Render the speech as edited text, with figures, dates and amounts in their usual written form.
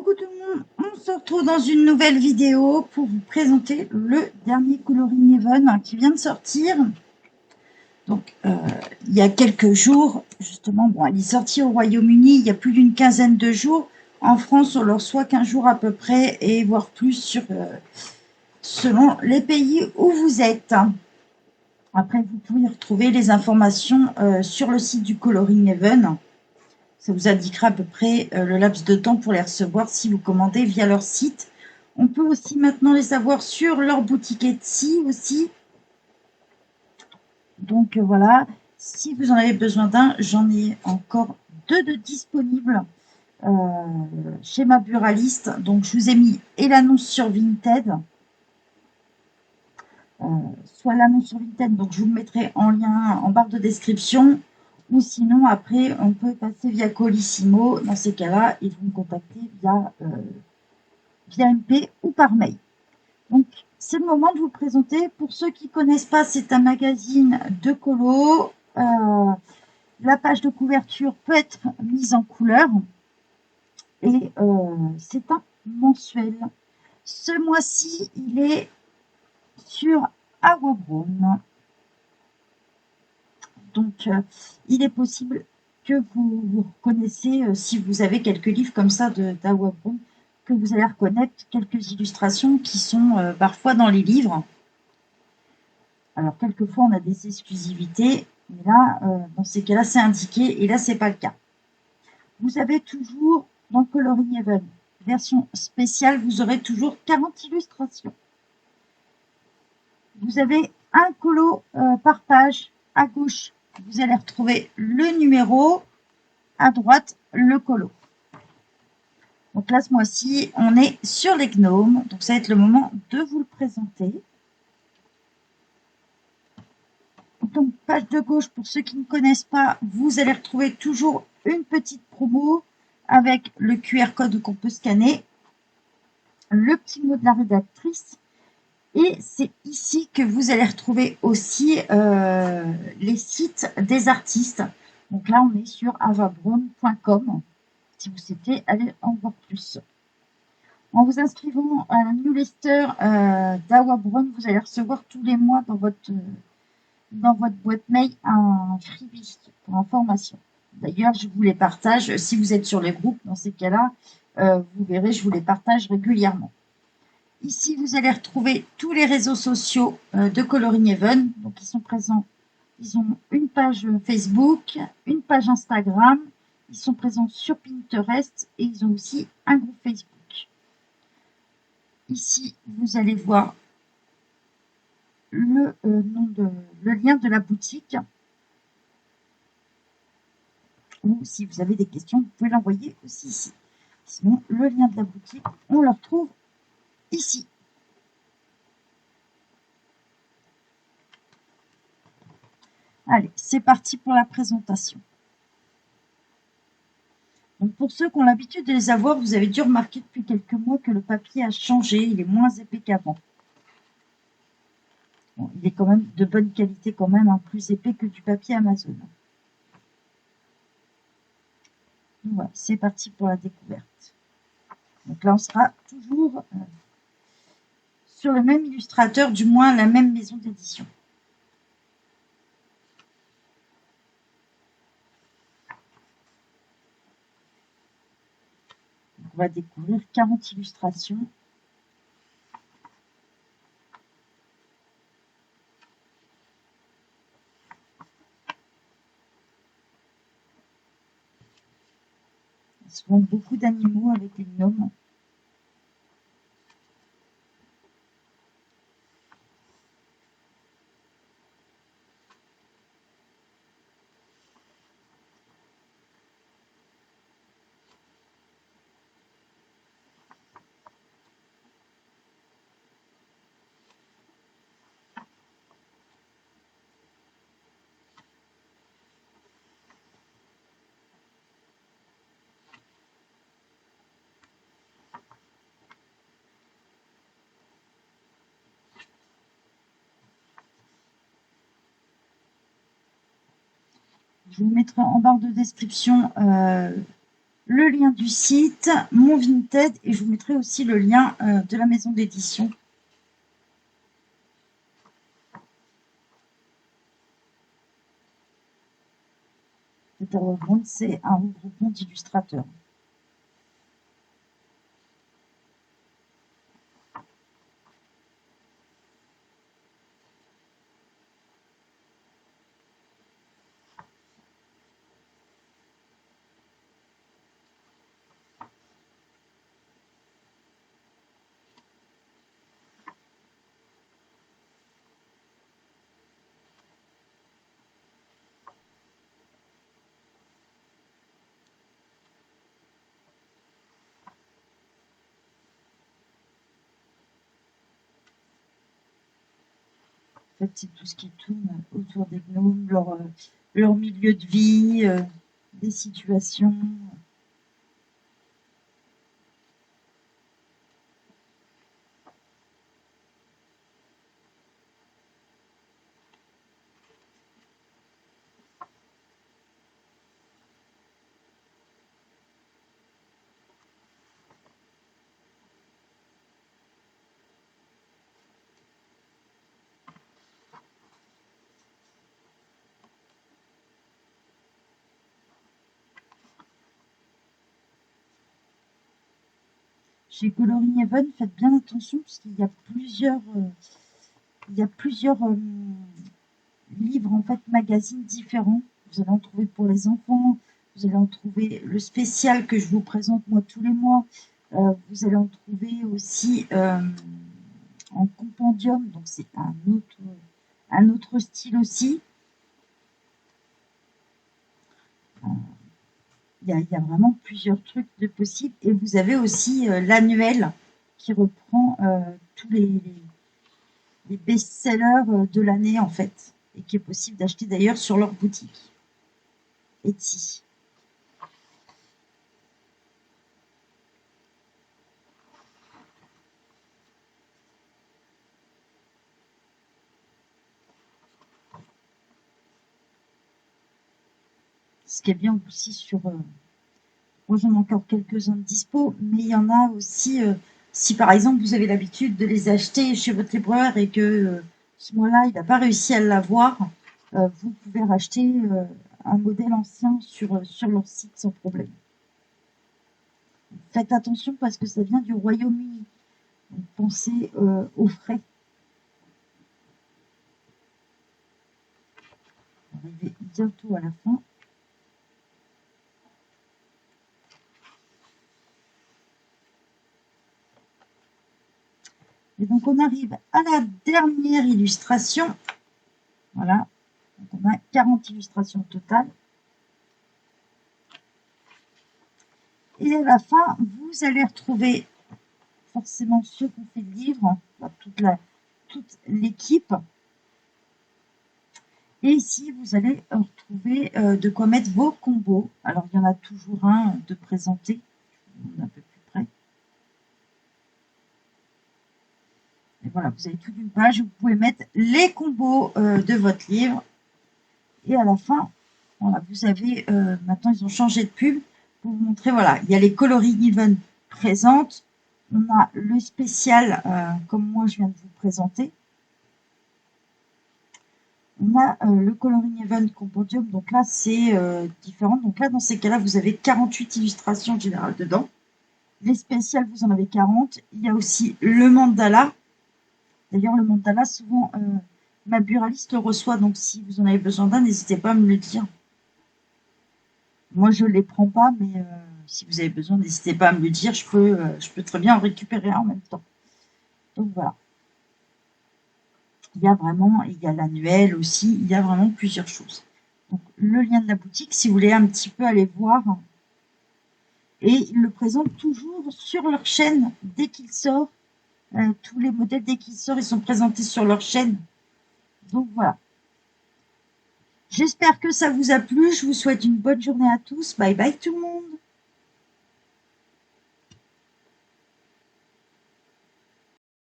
Coucou tout le monde, on se retrouve dans une nouvelle vidéo pour vous présenter le dernier Coloring Even qui vient de sortir. Donc, il y a quelques jours, justement, bon, il est sorti au Royaume-Uni il y a plus d'une quinzaine de jours. En France, on le reçoit 15 jours à peu près, et voire plus selon les pays où vous êtes. Après, vous pouvez retrouver les informations sur le site du Coloring Even. Ça vous indiquera à peu près le laps de temps pour les recevoir si vous commandez via leur site. On peut aussi maintenant les avoir sur leur boutique Etsy aussi. Donc voilà, si vous en avez besoin d'un, j'en ai encore deux de disponibles chez ma buraliste. Donc je vous ai mis et l'annonce sur Vinted, soit l'annonce sur Vinted, donc je vous le mettrai en lien en barre de description, ou sinon après on peut passer via Colissimo. Dans ces cas-là, ils vont me contacter via MP ou par mail. Donc c'est le moment de vous présenter. Pour ceux qui ne connaissent pas, c'est un magazine de colo. La page de couverture peut être mise en couleur et c'est un mensuel. Ce mois-ci, il est sur Awa Brown. Donc, il est possible que vous reconnaissez, si vous avez quelques livres comme ça d'Awa Brown, que vous allez reconnaître quelques illustrations qui sont parfois dans les livres. Alors, quelquefois, on a des exclusivités, mais là, dans ces cas-là, c'est indiqué, et là, c'est pas le cas. Vous avez toujours, dans Coloring Even, version spéciale, vous aurez toujours 40 illustrations. Vous avez un colo par page. À gauche, vous allez retrouver le numéro. À droite, le colo. Donc là, ce mois-ci, on est sur les gnomes. Donc ça va être le moment de vous le présenter. Donc, page de gauche, pour ceux qui ne connaissent pas, vous allez retrouver toujours une petite promo avec le QR code qu'on peut scanner, le petit mot de la rédactrice. Et c'est ici que vous allez retrouver aussi les sites des artistes. Donc là, on est sur avabrown.com, si vous souhaitez aller en voir plus. En vous inscrivant à la newsletter d'Awa Brown, vous allez recevoir tous les mois dans votre boîte mail un freebie pour information. D'ailleurs, je vous les partage. Si vous êtes sur les groupes, dans ces cas-là, vous verrez, je vous les partage régulièrement. Ici, vous allez retrouver tous les réseaux sociaux de Coloring Even. Donc, ils sont présents. Ils ont une page Facebook, une page Instagram. Ils sont présents sur Pinterest et ils ont aussi un groupe Facebook. Ici, vous allez voir le lien de la boutique. Ou si vous avez des questions, vous pouvez l'envoyer aussi ici. Sinon, le lien de la boutique, on le retrouve ici. Allez, c'est parti pour la présentation. Donc pour ceux qui ont l'habitude de les avoir, vous avez dû remarquer depuis quelques mois que le papier a changé, il est moins épais qu'avant. Bon, il est quand même de bonne qualité quand même, plus épais que du papier Amazon. Donc voilà, c'est parti pour la découverte. Donc là, on sera toujours sur le même illustrateur, du moins la même maison d'édition. On va découvrir 40 illustrations. Souvent beaucoup d'animaux avec les gnomes. Je vous mettrai en barre de description le lien du site, mon Vinted, et je vous mettrai aussi le lien de la maison d'édition. C'est un regroupement d'illustrateurs. En fait, c'est tout ce qui tourne autour des gnomes, leur milieu de vie, des situations. Chez Coloring Heaven, faites bien attention parce qu'il y a plusieurs livres, en fait, magazines différents. Vous allez en trouver pour les enfants, vous allez en trouver le spécial que je vous présente moi tous les mois. Vous allez en trouver aussi en compendium, donc c'est un autre style aussi. Il y a vraiment plusieurs trucs de possibles. Et vous avez aussi l'annuel qui reprend tous les best-sellers de l'année, en fait, et qui est possible d'acheter d'ailleurs sur leur boutique Etsy. Ce qui est bien aussi moi j'en ai encore quelques-uns de dispo, mais il y en a aussi, si par exemple vous avez l'habitude de les acheter chez votre libraire et que ce mois-là il n'a pas réussi à l'avoir, vous pouvez racheter un modèle ancien sur leur site sans problème. Faites attention parce que ça vient du Royaume-Uni, donc pensez aux frais. On va arriver bientôt à la fin. Et donc on arrive à la dernière illustration. Voilà, donc on a 40 illustrations totales. Et à la fin, vous allez retrouver forcément ceux qui ont fait le livre, toute l'équipe. Et ici, vous allez retrouver de quoi mettre vos combos. Alors, il y en a toujours un de présenté. Un peu plus près. Et voilà, vous avez toute une page où vous pouvez mettre les combos de votre livre. Et à la fin, voilà, vous avez, maintenant ils ont changé de pub pour vous montrer, voilà, il y a les Coloring Even présentes. On a le spécial, comme moi je viens de vous présenter. On a le Coloring Even Compendium, donc là c'est différent. Donc là, dans ces cas-là, vous avez 48 illustrations générales dedans. Les spéciales, vous en avez 40. Il y a aussi le mandala. D'ailleurs, le mandala, souvent, ma buraliste le reçoit, donc si vous en avez besoin d'un, n'hésitez pas à me le dire. Moi, je ne les prends pas, mais si vous avez besoin, n'hésitez pas à me le dire. Je peux très bien en récupérer un en même temps. Donc voilà. Il y a l'annuel aussi, il y a vraiment plusieurs choses. Donc le lien de la boutique, si vous voulez un petit peu aller voir. Et ils le présentent toujours sur leur chaîne dès qu'il sort. Tous les modèles, dès qu'ils sortent, ils sont présentés sur leur chaîne. Donc voilà. J'espère que ça vous a plu. Je vous souhaite une bonne journée à tous. Bye bye tout le monde.